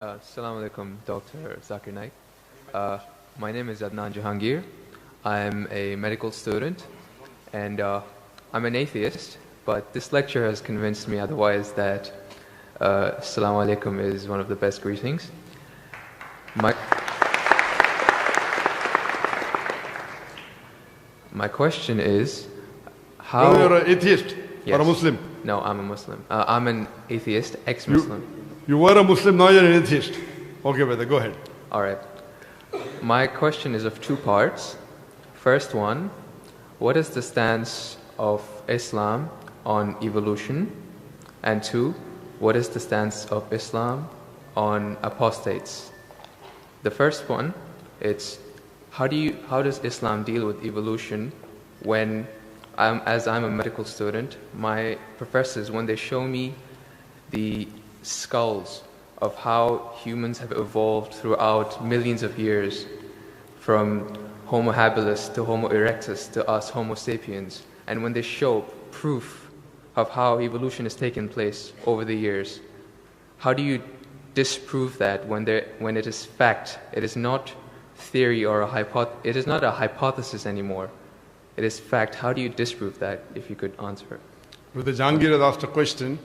Assalamu alaikum, Dr. Zakir Naik. My name is Adnan Jahangir. I'm a medical student and I'm an atheist, but this lecture has convinced me otherwise that Assalamu alaikum is one of the best greetings. My question is, how... You're an atheist Yes. or a Muslim? No, I'm a Muslim. I'm an atheist, ex-Muslim. You were a Muslim, now you're an atheist. Okay, brother, go ahead. All right. My question is of two parts. First one, what is the stance of Islam on evolution? And two, what is the stance of Islam on apostates? The first one, it's how does Islam deal with evolution when as I'm a medical student, my professors, when they show me the skulls of how humans have evolved throughout millions of years, from Homo habilis to Homo erectus to us Homo sapiens, and when they show proof of how evolution has taken place over the years, how do you disprove that when it is fact? It is not theory or it is not a hypothesis anymore. It is fact. How do you disprove that, if you could answer it? Brother Jahangir has asked a question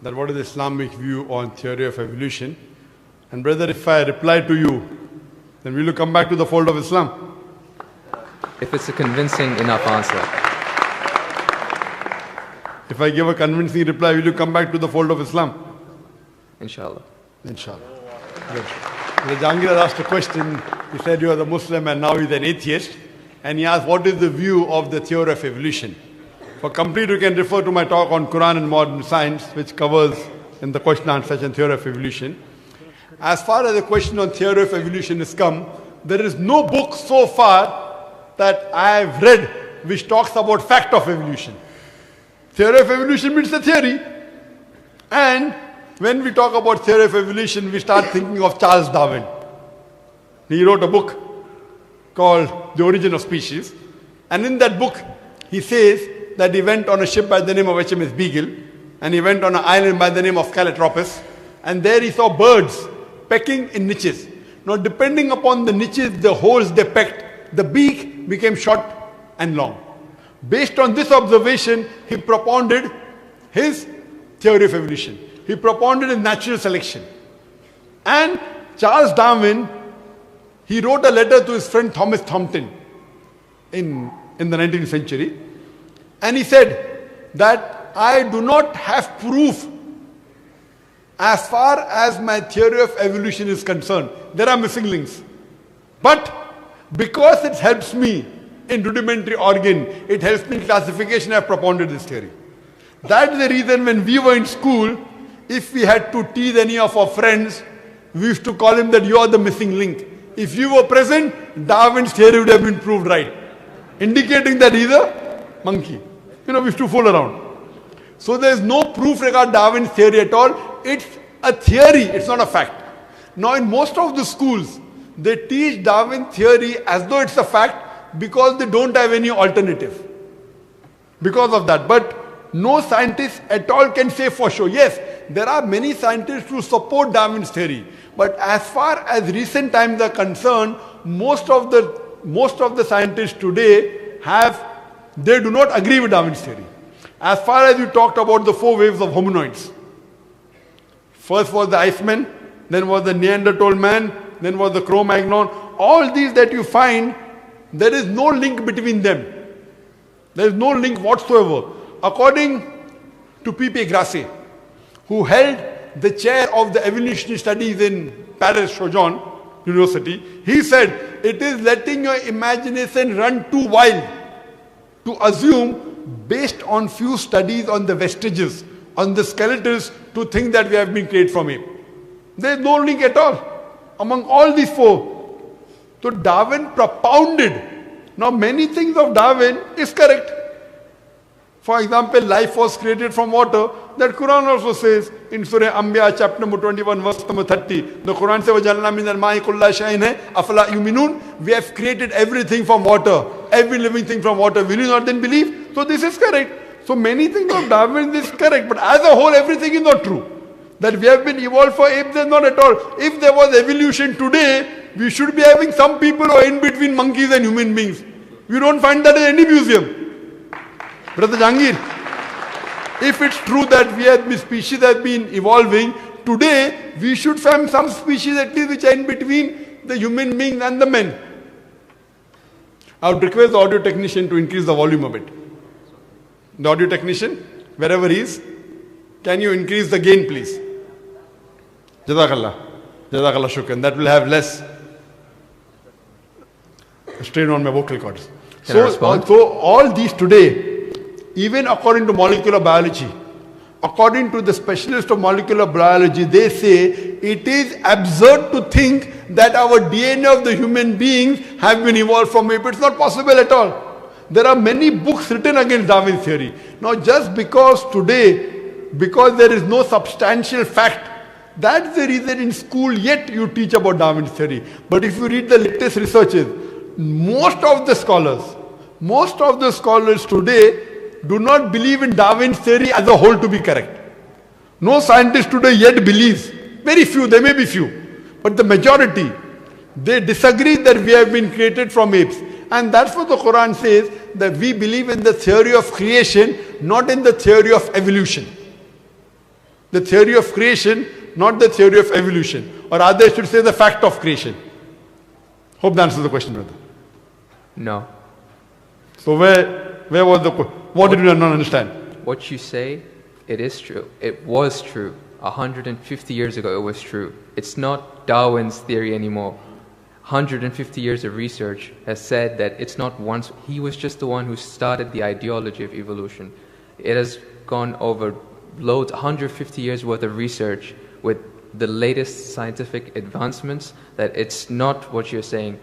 that what is the Islamic view on theory of evolution? And brother, if I reply to you, then will you come back to the fold of Islam? If it's a convincing enough answer. If I give a convincing reply, will you come back to the fold of Islam? Inshallah. Inshallah. Good. Brother Jahangir has asked a question. He said you are the Muslim and now he's an atheist. And he asked, what is the view of the theory of evolution? For complete, you can refer to my talk on Quran and modern science, which covers in the question and answer session theory of evolution. As far as the question on theory of evolution is come, there is no book so far that I have read which talks about fact of evolution. Theory of evolution means the theory. And when we talk about theory of evolution, we start thinking of Charles Darwin. He wrote a book called The Origin of Species. And in that book, he says that he went on a ship by the name of HMS Beagle, and he went on an island by the name of Calotropis, and there he saw birds pecking in niches. Now, depending upon the niches, the holes they pecked, the beak became short and long. Based on this observation, he propounded his theory of evolution. He propounded his natural selection. And Charles Darwin, he wrote a letter to his friend Thomas Thompson in the 19th century. And he said that I do not have proof as far as my theory of evolution is concerned. There are missing links. But because it helps me in rudimentary organ, it helps me in classification, I have propounded this theory. That's the reason when we were in school, if we had to tease any of our friends, we used to call him that you are the missing link. If you were present, Darwin's theory would have been proved right, indicating that he's a monkey. We used to fool around. So there is no proof regarding Darwin's theory at all. It's a theory, it's not a fact. Now in most of the schools, they teach Darwin theory as though it's a fact because they don't have any alternative. Because of that. But no scientist at all can say for sure. Yes, there are many scientists who support Darwin's theory. But as far as recent times are concerned, most of the scientists today they do not agree with Darwin's theory. As far as you talked about the 4 waves of hominoids. First was the Iceman, then was the Neanderthal man, then was the Cro-Magnon. All these that you find, there is no link between them. There is no link whatsoever. According to P.P. Grassi, who held the chair of the evolutionary studies in Paris Sorbonne University, he said, it is letting your imagination run too wild to assume, based on few studies on the vestiges, on the skeletons, to think that we have been created from ape. There is no link at all among all these 4. So Darwin propounded. Now many things of Darwin is correct. For example, life was created from water. That Quran also says in Surah Anbiya chapter number 21 verse number 30. The Quran says, وَجَعَلْنَا مِنَ الْمَاءِ كُلَّ شَيْءٍ أَفَلَا يُؤْمِنُونَ. We have created everything from water. Every living thing from water. Will you not then believe? So this is correct. So many things of Darwin is correct. But as a whole, everything is not true. That we have been evolved for apes, not at all. If there was evolution today, we should be having some people who are in between monkeys and human beings. You don't find that in any museum. Brother Jangir, if it's true that species have been evolving, today we should find some species at least which are in between the human beings and the men. I would request the audio technician to increase the volume a bit. The audio technician, wherever he is, can you increase the gain, please? Jazakallah. Jazakallah shukran. That will have less strain on my vocal cords. So all these today, even according to molecular biology, according to the specialist of molecular biology, they say it is absurd to think that our DNA of the human beings have been evolved from ape. It's not possible at all. There are many books written against Darwin's theory. Now just because there is no substantial fact, that's the reason in school yet you teach about Darwin's theory. But if you read the latest researches, most of the scholars today do not believe in Darwin's theory as a whole to be correct. No scientist today yet believes. Very few, there may be few. But the majority, they disagree that we have been created from apes. And that's what the Quran says, that we believe in the theory of creation, not in the theory of evolution. The theory of creation, not the theory of evolution. Or rather, I should say the fact of creation. Hope that answers the question, brother. No. So where was the question? What did you not understand? What you say, it is true. It was true. 150 years ago, it was true. It's not Darwin's theory anymore. 150 years of research has said that it's not once. He was just the one who started the ideology of evolution. It has gone over loads, 150 years worth of research with the latest scientific advancements, that it's not what you're saying.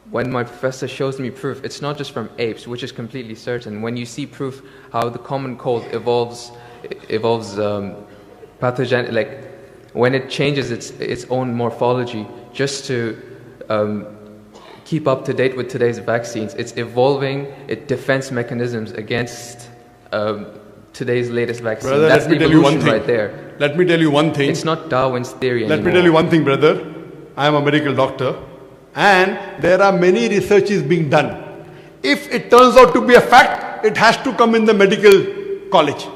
When my professor shows me proof, it's not just from apes, which is completely certain. When you see proof how the common cold evolves pathogen, like when it changes its own morphology just to keep up to date with today's vaccines, it's evolving its defense mechanisms against today's latest vaccine. Brother, that's evolution right there. Let me tell you one thing. It's not Darwin's theory anymore. Let me tell you one thing, brother. I am a medical doctor. And there are many researches being done. If it turns out to be a fact, it has to come in the medical college.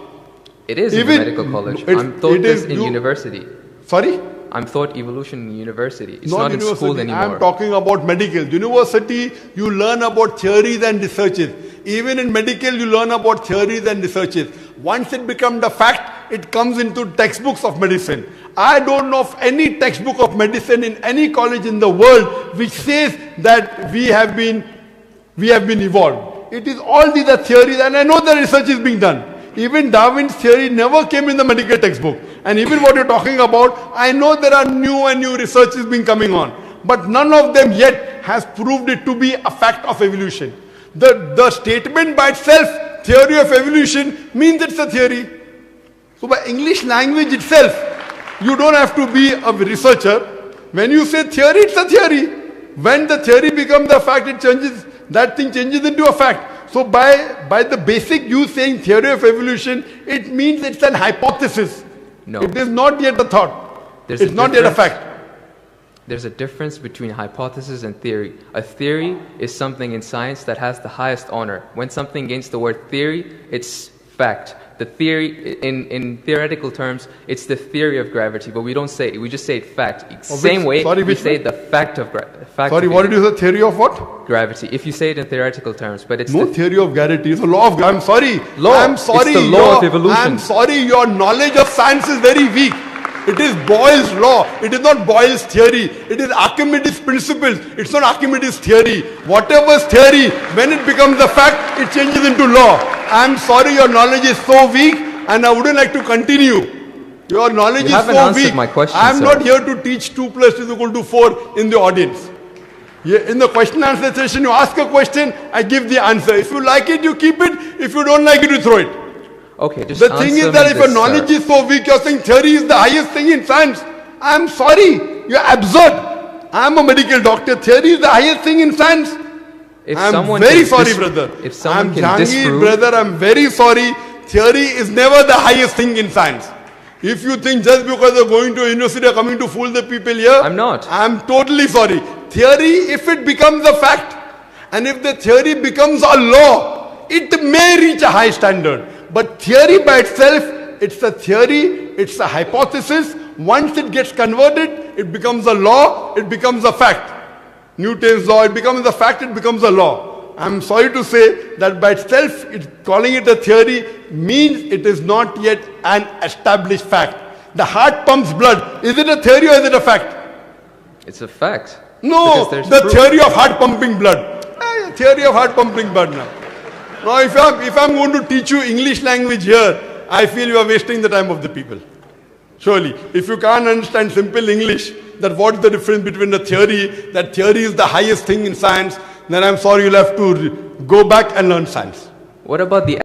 It is in the medical college. I'm taught this in university. Sorry? I'm taught evolution in university. It's not in school anymore. I'm talking about medical. University, you learn about theories and researches. Even in medical, you learn about theories and researches. Once it becomes a fact, it comes into textbooks of medicine. I don't know of any textbook of medicine in any college in the world which says that we have been evolved. It is all these are theories, and I know the research is being done. Even Darwin's theory never came in the medical textbook. And even what you're talking about, I know there are new and new researches being coming on. But none of them yet has proved it to be a fact of evolution. The statement by itself, theory of evolution, means it's a theory. So by English language itself, you don't have to be a researcher. When you say theory, it's a theory. When the theory becomes a fact, it changes. That thing changes into a fact. So by the basic you saying theory of evolution, it means it's an hypothesis. No. It is not yet a thought. It's not yet a fact. There's a difference between hypothesis and theory. A theory is something in science that has the highest honor. When something gains the word theory, it's fact. The theory, in theoretical terms, it's the theory of gravity, but we don't say it, we just say it fact. Same way, we say the fact of gravity. Sorry, what did you say? Theory of what? Gravity. If you say it in theoretical terms, but it's no theory of gravity. It's a law of gravity. I'm sorry. I'm sorry. It's the law of evolution. I'm sorry. Your knowledge of science is very weak. It is Boyle's law. It is not Boyle's theory. It is Archimedes' principles. It's not Archimedes' theory. Whatever's theory, when it becomes a fact, it changes into law. I'm sorry, your knowledge is so weak, and I wouldn't like to continue. Your knowledge is so weak. My question, I'm not here to teach 2 + 2 = 4 in the audience. In the question answer session, you ask a question, I give the answer. If you like it, you keep it. If you don't like it, you throw it. Okay, just the thing is that if your knowledge is so weak, you're saying theory is the highest thing in science. I'm sorry, you're absurd. I'm a medical doctor. Theory is the highest thing in science. I'm very sorry, brother. If someone I'm Jangir, brother. I'm very sorry. Theory is never the highest thing in science. If you think just because they're going to a university are coming to fool the people here, I'm not. I'm totally sorry. Theory, if it becomes a fact, and if the theory becomes a law, it may reach a high standard. But theory by itself, it's a theory, it's a hypothesis. Once it gets converted, it becomes a law, it becomes a fact. Newton's law, it becomes a fact, it becomes a law. I'm sorry to say that by itself, calling it a theory means it is not yet an established fact. The heart pumps blood. Is it a theory or is it a fact? It's a fact. No, Because the there's theory of heart pumping blood. Theory of heart pumping blood now. Now if I'm going to teach you English language here, I feel you are wasting the time of the people. Surely, if you can't understand simple English, that what's the difference between the theory, that theory is the highest thing in science, then I'm sorry, you'll have to go back and learn science. What about the